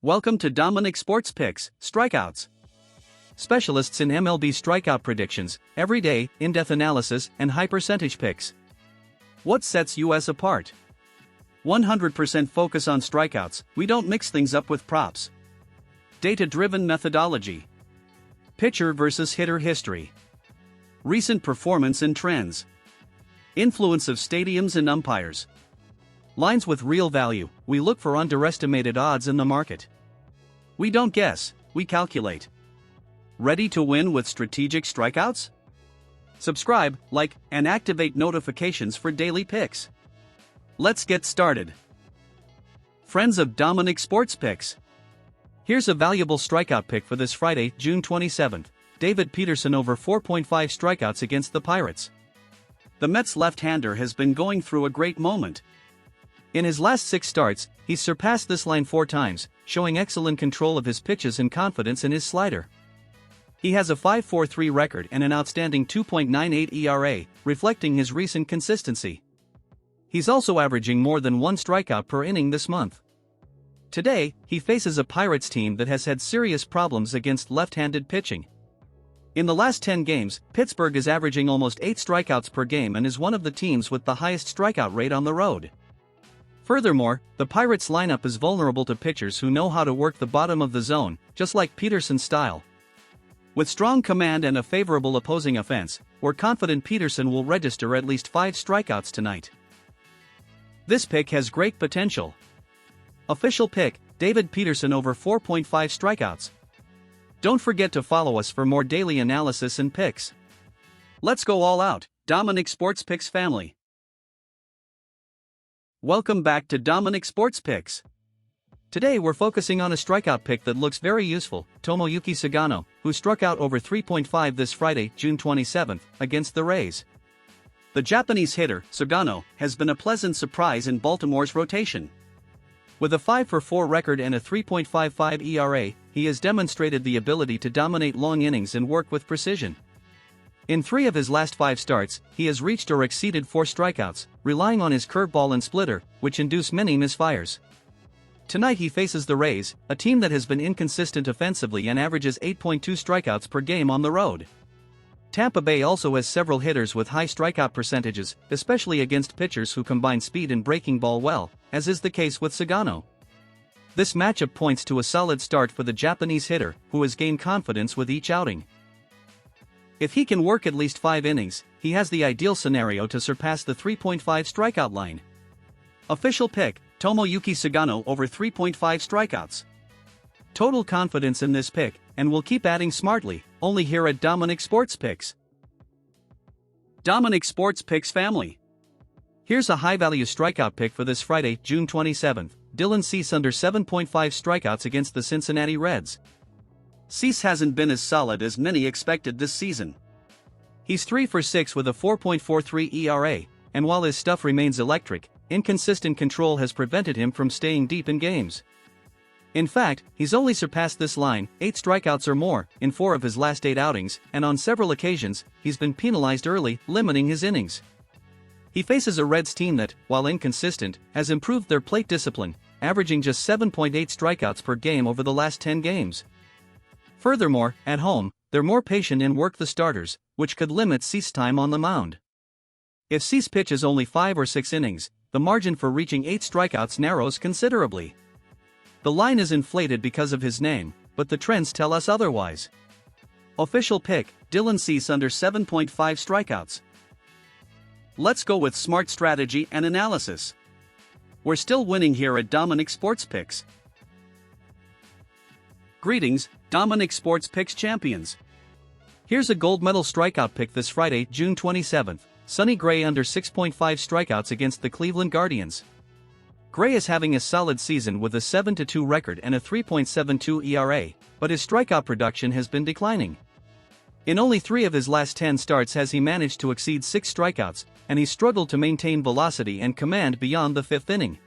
Welcome to Dominic Sports Picks, Strikeouts. Specialists in MLB strikeout predictions, everyday, in-depth analysis, and high percentage picks. What sets us apart? 100% focus on strikeouts, we don't mix things up with props. Data-driven methodology. Pitcher versus hitter history. Recent performance and trends. Influence of stadiums and umpires. Lines with real value, we look for underestimated odds in the market. We don't guess, we calculate. Ready to win with strategic strikeouts? Subscribe, like, and activate notifications for daily picks. Let's get started. Friends of Dominic Sports Picks. Here's a valuable strikeout pick for this Friday, June 27th. David Peterson over 4.5 strikeouts against the Pirates. The Mets left-hander has been going through a great moment. In his last 6 starts, he's surpassed this line 4 times, showing excellent control of his pitches and confidence in his slider. He has a 5.43 record and an outstanding 2.98 ERA, reflecting his recent consistency. He's also averaging more than 1 strikeout per inning this month. Today, he faces a Pirates team that has had serious problems against left-handed pitching. In the last 10 games, Pittsburgh is averaging almost 8 strikeouts per game and is one of the teams with the highest strikeout rate on the road. Furthermore, the Pirates lineup is vulnerable to pitchers who know how to work the bottom of the zone, just like Peterson's style. With strong command and a favorable opposing offense, we're confident Peterson will register at least 5 strikeouts tonight. This pick has great potential. Official pick, David Peterson over 4.5 strikeouts. Don't forget to follow us for more daily analysis and picks. Let's go all out, Dominic Sports Picks family. Welcome back to Dominic Sports Picks. Today we're focusing on a strikeout pick that looks very useful, Tomoyuki Sugano, who struck out over 3.5 this Friday, June 27th, against the Rays. The Japanese hitter, Sugano, has been a pleasant surprise in Baltimore's rotation. With a 5-for-4 record and a 3.55 ERA, he has demonstrated the ability to dominate long innings and work with precision. In 3 of his last 5 starts, he has reached or exceeded 4 strikeouts, relying on his curveball and splitter, which induce many misfires. Tonight he faces the Rays, a team that has been inconsistent offensively and averages 8.2 strikeouts per game on the road. Tampa Bay also has several hitters with high strikeout percentages, especially against pitchers who combine speed and breaking ball well, as is the case with Sugano. This matchup points to a solid start for the Japanese hitter, who has gained confidence with each outing. If he can work at least 5 innings, he has the ideal scenario to surpass the 3.5 strikeout line. Official pick, Tomoyuki Sugano over 3.5 strikeouts. Total confidence in this pick, and we'll keep adding smartly, only here at Dominic Sports Picks. Dominic Sports Picks family. Here's a high-value strikeout pick for this Friday, June 27th. Dylan Cease under 7.5 strikeouts against the Cincinnati Reds. Cease hasn't been as solid as many expected this season. He's 3 for 6 with a 4.43 ERA, and while his stuff remains electric, inconsistent control has prevented him from staying deep in games. In fact, he's only surpassed this line, 8 strikeouts or more, in 4 of his last 8 outings, and on several occasions, he's been penalized early, limiting his innings. He faces a Reds team that, while inconsistent, has improved their plate discipline, averaging just 7.8 strikeouts per game over the last 10 games. Furthermore, at home, they're more patient and work the starters, which could limit Cease's time on the mound. If Cease pitches only 5 or 6 innings, the margin for reaching 8 strikeouts narrows considerably. The line is inflated because of his name, but the trends tell us otherwise. Official pick, Dylan Cease under 7.5 strikeouts. Let's go with smart strategy and analysis. We're still winning here at Dominic Sports Picks. Greetings, Dominic Sports Picks champions. Here's a gold medal strikeout pick this Friday, June 27th. Sonny Gray under 6.5 strikeouts against the Cleveland Guardians. Gray is having a solid season with a 7-2 record and a 3.72 ERA, but his strikeout production has been declining. In only 3 of his last 10 starts has he managed to exceed 6 strikeouts, and he's struggled to maintain velocity and command beyond the 5th inning.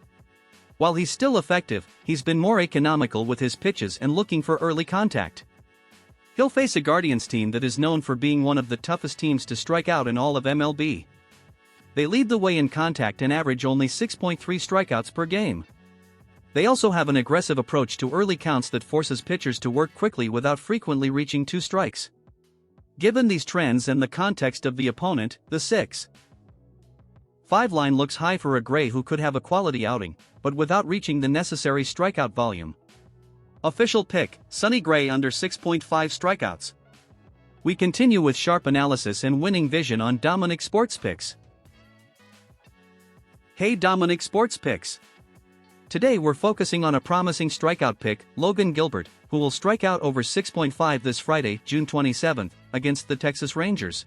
While he's still effective, he's been more economical with his pitches and looking for early contact. He'll face a Guardians team that is known for being one of the toughest teams to strike out in all of MLB. They lead the way in contact and average only 6.3 strikeouts per game. They also have an aggressive approach to early counts that forces pitchers to work quickly without frequently reaching 2 strikes. Given these trends and the context of the opponent, the 6.5 line looks high for a Gray who could have a quality outing, but without reaching the necessary strikeout volume. Official pick, Sonny Gray under 6.5 strikeouts. We continue with sharp analysis and winning vision on Dominic Sports Picks. Hey Dominic Sports Picks. Today we're focusing on a promising strikeout pick, Logan Gilbert, who will strike out over 6.5 this Friday, June 27, against the Texas Rangers.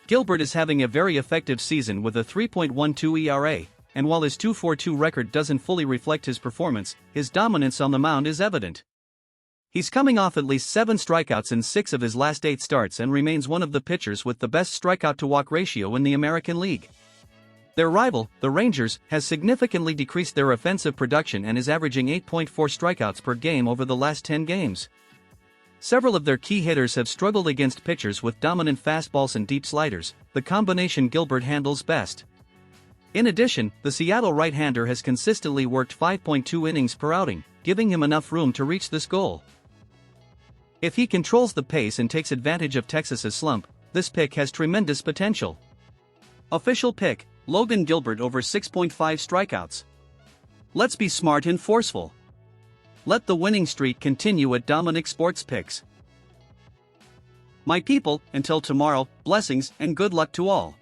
Gilbert is having a very effective season with a 3.12 ERA, and while his 2.42 record doesn't fully reflect his performance, his dominance on the mound is evident. He's coming off at least 7 strikeouts in 6 of his last 8 starts and remains one of the pitchers with the best strikeout-to-walk ratio in the American League. Their rival, the Rangers, has significantly decreased their offensive production and is averaging 8.4 strikeouts per game over the last 10 games. Several of their key hitters have struggled against pitchers with dominant fastballs and deep sliders, the combination Gilbert handles best. In addition, the Seattle right-hander has consistently worked 5.2 innings per outing, giving him enough room to reach this goal. If he controls the pace and takes advantage of Texas's slump, this pick has tremendous potential. Official pick, Logan Gilbert over 6.5 strikeouts. Let's be smart and forceful. Let the winning streak continue at Dominic Sports Picks. My people, until tomorrow, blessings and good luck to all.